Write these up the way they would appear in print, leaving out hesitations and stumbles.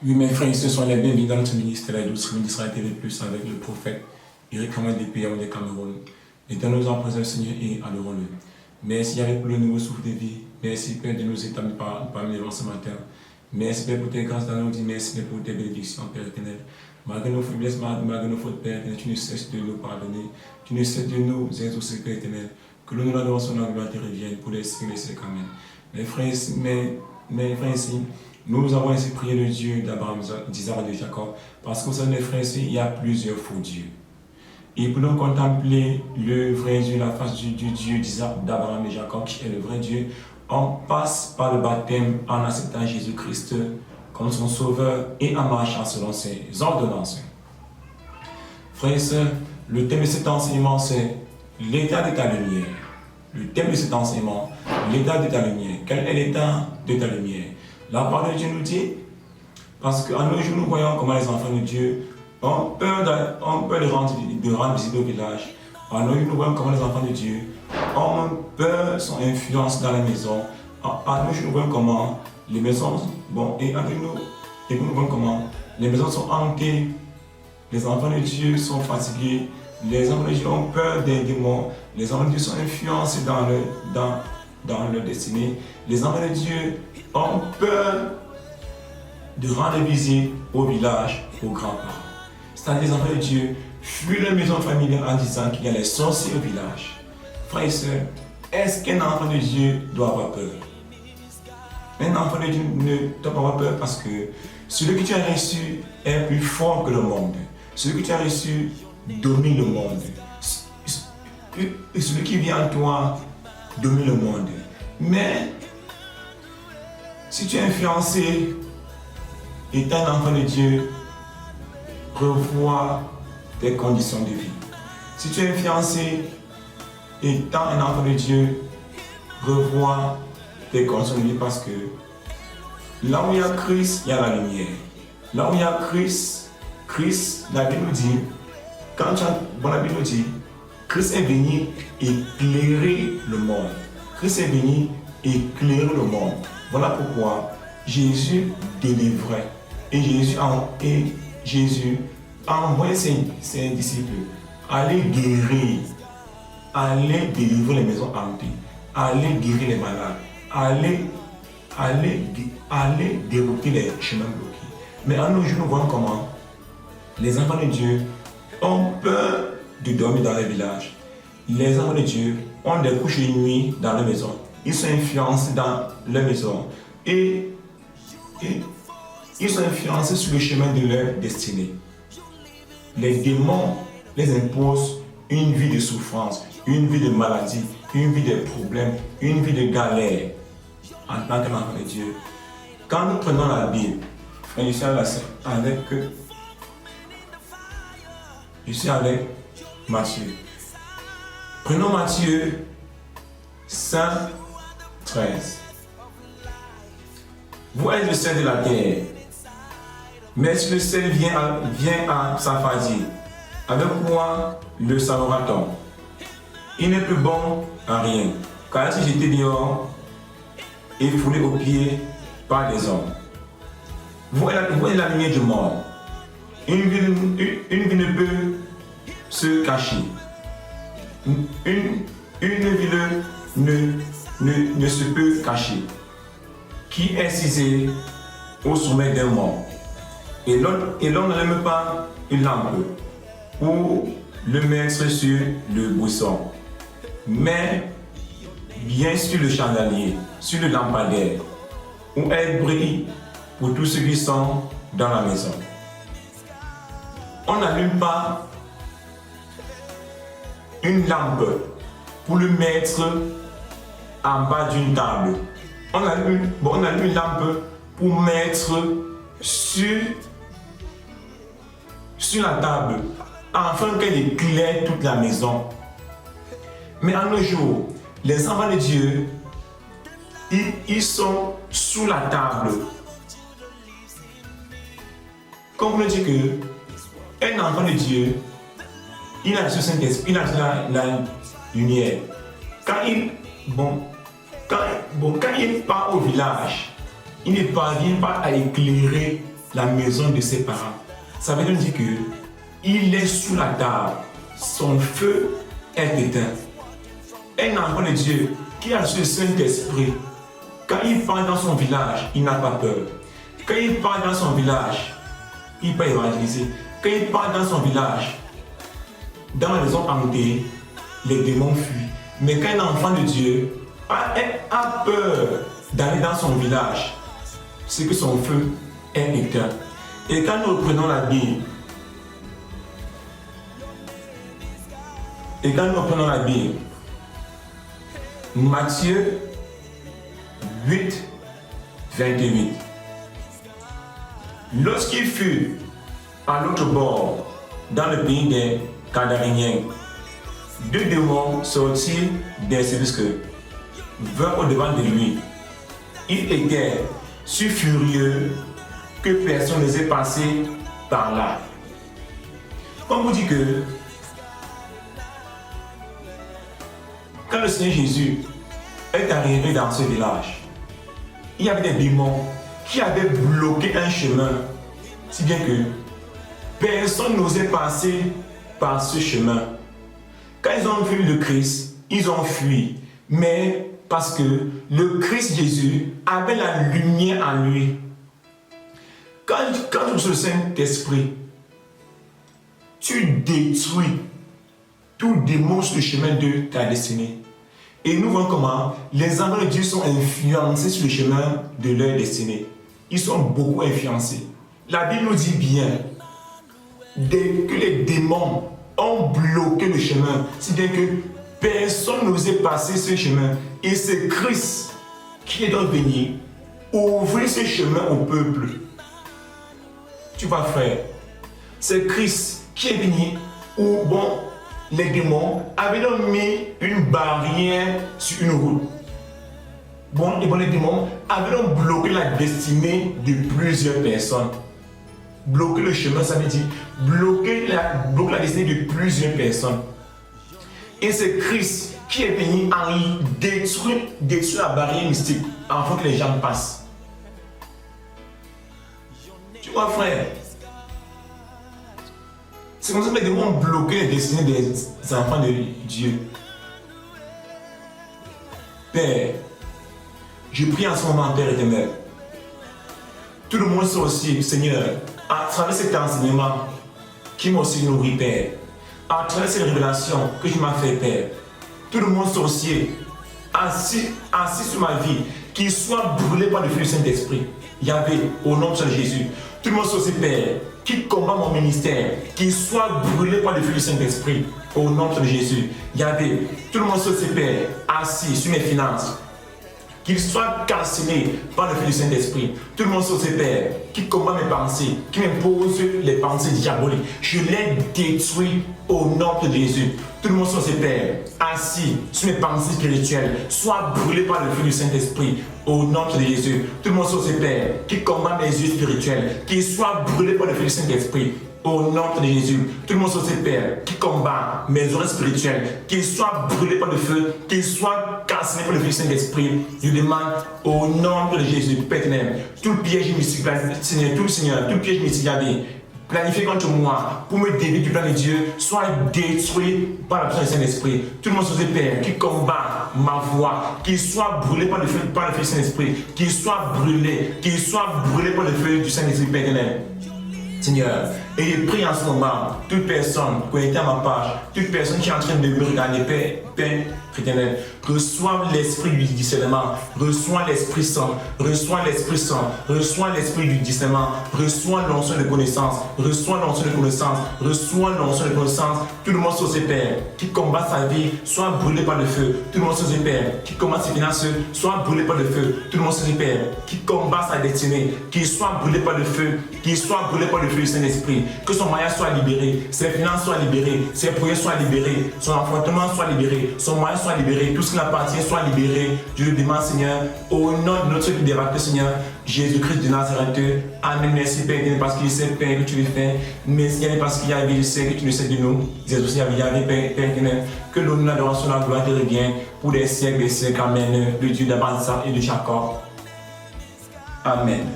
Oui, mes frères et sœurs sont les bienvenus dans notre ministère, la douce ministère TV+, avec le prophète Eric Hamad des pays de Cameroun. Éternels en présence, Seigneur, et adorons-le. Merci avec le nouveau souffle de vie. Merci, Père, de nous établir parmi les ce matin. Merci, Père, pour tes grâces dans nos vies. Merci, Père, pour tes bénédictions, Père éternel. Malgré nos faiblesses, malgré nos fautes, Père éternel, tu ne cesses de nous pardonner. Tu ne cesses de nous exaucer, Père éternel. Que l'on nous l'adoration de la gloire te revienne pour les siècles et les siècles. Amen. Mes frères ici, nous avons ainsi prié le Dieu d'Abraham, d'Isaac et de Jacob, parce que, mes frères ici, il y a plusieurs faux dieux. Et pour nous contempler le vrai Dieu, la face du Dieu d'Isaac, d'Abraham et Jacob, qui est le vrai Dieu, on passe par le baptême en acceptant Jésus-Christ comme son sauveur et en marchant selon ses ordonnances. Frères et sœurs, le thème de cet enseignement, c'est l'état de ta lumière. Le thème de cet enseignement, l'état de ta lumière. Quel est l'état de ta lumière? La parole de Dieu nous dit, parce qu'à nos jours, nous voyons comment les enfants de Dieu ont peur de rendre visite au village. À nos jours, nous voyons comment les enfants de Dieu ont peur, sont influencés dans la maison. À nos jours, nous voyons comment les maisons, nous voyons comment les maisons sont hantées. Les enfants de Dieu sont fatigués. Les enfants de Dieu ont peur des démons. Les enfants de Dieu sont influencés dans leur destinée. Les enfants de Dieu ont peur de rendre visite au village, aux grands-parents. C'est-à-dire les enfants de Dieu fuient leur maison familiale en disant qu'il y a les sorciers au village. Frères et sœurs, est-ce qu'un enfant de Dieu doit avoir peur? Un enfant de Dieu ne doit pas avoir peur parce que celui que tu as reçu est plus fort que le monde. Celui que tu as reçu domine le monde. Et celui qui vient en toi domine le monde. Mais si tu es influencé, étant un enfant de Dieu, revois tes conditions de vie. Si tu es influencé, étant un enfant de Dieu, revois tes conditions de vie parce que là où il y a Christ, il y a la lumière. Là où il y a Christ, la Bible nous dit, la Bible nous dit, Christ est venu éclairer le monde. Christ est venu éclairer le monde. Voilà pourquoi Jésus délivrait. Et Jésus a envoyé ses disciples aller guérir, aller délivrer les maisons hantées, aller guérir les malades, aller dérouter les chemins bloqués. Mais à nos jours, nous voyons comment les enfants de Dieu ont peur de dormir dans les villages. Les enfants de Dieu ont des couches de nuit dans leur maison. Ils sont influencés dans leur maison. Et ils sont influencés sur le chemin de leur destinée. Les démons les imposent une vie de souffrance, une vie de maladie, une vie de problèmes, une vie de galère. En tant qu'enfant de Dieu, quand nous prenons la Bible, je suis avec Matthieu. Prenons Matthieu 5, 13. Vous êtes le sel de la terre. Mais si le sel vient à s'affadir, avec quoi le saura-t-on? Il n'est plus bon à rien, car si j'étais dehors et foulé aux pieds par des hommes. Vous êtes la lumière du monde. Une vie ne peut se cacher. Une ville ne se peut cacher. Qui est cisé au sommet d'un mont. Et l'on n'aime pas une lampe ou le mettre sur le buisson, mais bien sur le chandelier, sur le lampadaire, où elle brille pour tous ceux qui sont dans la maison. On n'allume pas une lampe pour le mettre en bas d'une table. On allume une lampe pour mettre sur la table, afin qu'elle éclaire toute la maison. Mais à nos jours, les enfants de Dieu, ils sont sous la table. Comme on le dit que un enfant de Dieu, il a le Saint-Esprit, il a la lumière. Quand il part au village, il ne parvient pas à éclairer la maison de ses parents. Ça veut dire qu'il est sous la table, son feu est éteint. Un enfant de Dieu qui a ce Saint-Esprit, quand il part dans son village, il n'a pas peur. Quand il part dans son village, il peut évangéliser. Quand il part dans son village, dans la maison hantée, les démons fuient. Mais quand un enfant de Dieu a peur d'aller dans son village, c'est que son feu est éteint. Et quand nous reprenons la Bible, Matthieu 8, 28. Lorsqu'il fut à l'autre bord, dans le pays des Canaréniens, 2 démons sortirent des sépulcres, vinrent au-devant de lui. Il était si furieux que personne n'osait passer par là. On vous dit que quand le Seigneur Jésus est arrivé dans ce village, il y avait des démons qui avaient bloqué un chemin, si bien que personne n'osait passer par ce chemin. Quand ils ont vu le Christ, ils ont fui. Mais parce que le Christ Jésus avait la lumière en lui. Quand tu reçois le Saint-Esprit, tu détruis tout démon sur le chemin de ta destinée. Et nous voyons comment les enfants de Dieu sont influencés sur le chemin de leur destinée. Ils sont beaucoup influencés. La Bible nous dit bien que les démons ont bloqué le chemin, si bien que personne n'osait passer ce chemin. Et c'est Christ qui est donc venu ouvrir ce chemin au peuple. Tu vois, frère, c'est Christ qui est venu où, les démons avaient donc mis une barrière sur une route. Les démons avaient donc bloqué la destinée de plusieurs personnes. Bloquer le chemin, ça veut dire bloquer la destinée de plusieurs personnes. Et c'est Christ qui est venu en détruire la barrière mystique afin que les gens passent. Tu vois, frère, c'est comme ça que les démons ont bloqué les destinées des enfants de Dieu. Père, je prie en ce moment, Père éternel. Tout le monde sait aussi, Seigneur, à travers cet enseignement qui m'a aussi nourri, Père, à travers cette révélation que tu m'as fait, Père, tout le monde sorcier, assis sur ma vie, qu'il soit brûlé par le feu du Saint-Esprit. Yahvé, au nom de Jésus. Tout le monde sorcier, Père, qui combat mon ministère, qu'il soit brûlé par le feu du Saint-Esprit. Au nom de Jésus. Yahvé, tout le monde sorcier, Père, assis sur mes finances, qu'il soit calciné par le feu du Saint-Esprit. Tout le monde sur ses pères qui combat mes pensées, qui m'impose les pensées diaboliques. Je les détruis au nom de Jésus. Tout le monde sur ses pères, assis sur mes pensées spirituelles, soit brûlé par le feu du Saint-Esprit au nom de Jésus. Tout le monde sur ses pères qui combat mes yeux spirituels, qui soit brûlé par le feu du Saint-Esprit au nom de Jésus. Tout le monde sur ses pères qui combat mes oreilles spirituelles, qu'ils soient brûlés par le feu, qu'ils soient cassés par le feu du Saint-Esprit. Je demande au nom de Jésus, Père éternel, tout piège mystique, Seigneur, tout piège mystique, planifié contre moi pour me dévier du plan de Dieu, soit détruit par la puissance du Saint-Esprit. Tout le monde sur ses pères qui combat ma voix, qu'il soit brûlé par le feu du Saint-Esprit, qu'il soit brûlé par le feu du Saint-Esprit, Père éternel. Seigneur, et je prie en ce moment, toute personne connectée à ma page, toute personne qui est en train de me regarder, Père éternel, reçois l'esprit du discernement, reçois l'Esprit Saint, reçois l'Esprit Saint, reçois l'esprit du discernement, reçois l'onction de connaissance, reçois l'onction de connaissance, reçois l'onction de connaissance. Tout le monde sur ses pères qui combat sa vie, soit brûlé par le feu. Tout le monde sur ses pères qui combat ses finances, soit brûlé par le feu. Tout le monde sur ses pères qui combat sa destinée, qu'il soit brûlé par le feu, qu'il soit brûlé par le feu du Saint-Esprit. Que son mariage soit libéré, ses finances soient libérées, ses projets soient libérés, son enfantement soit libéré, son mariage soit libéré, tout ce qui appartient soit libéré. Je le demande, Seigneur, au nom de notre libérateur, Seigneur, Jésus-Christ de Nazareth. Amen. Merci, Père, parce qu'il sait, Père, que tu le fais. Merci, parce qu'il y a je sais que tu le sais de nous. Jésus aussi, il y avait, Père, que l'honneur, l'adoration, la gloire te revient pour des siècles et siècles. Amen. Le Dieu d'Abraham et de Jacob. Amen.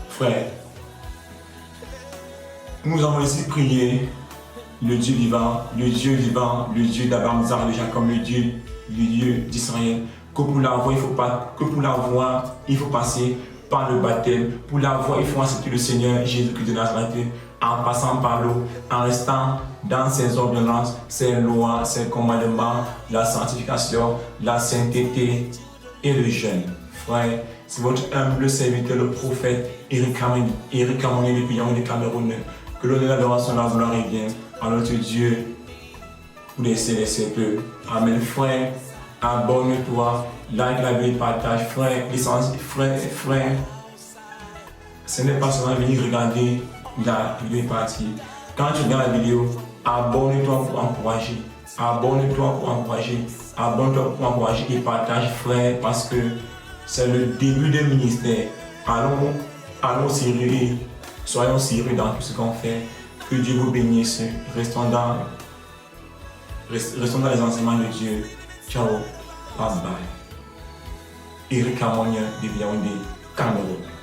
Frère, Nous avons ici prié le Dieu vivant, le Dieu d'Abraham, Isaac, de Jacob, le Dieu d'Israël. Que pour la voir, il faut passer par le baptême. Pour la voir, il faut accepter le Seigneur Jésus-Christ de Nazareth en passant par l'eau, en restant dans ses ordonnances, ses lois, ses commandements, la sanctification, la sainteté et le jeûne. Frère, c'est votre humble serviteur, le prophète Éric Kamoni depuis Yaoundé, Cameroun. Que l'honneur, l'adoration, la gloire revienne à notre Dieu pour les siècles. Amen. Frère, abonne-toi, like la vidéo, partage. Frère, ce n'est pas seulement venir regarder la vidéo est partie. Quand tu regardes la vidéo, abonne-toi pour encourager. Abonne-toi pour encourager et partage, frère, parce que c'est le début d'un ministère. Allons sérieux, soyons sérieux dans tout ce qu'on fait. Que Dieu vous bénisse. Restons dans les enseignements de Dieu. Ciao, bye bye. Éric Kamoni depuis Yaoundé, Cameroun.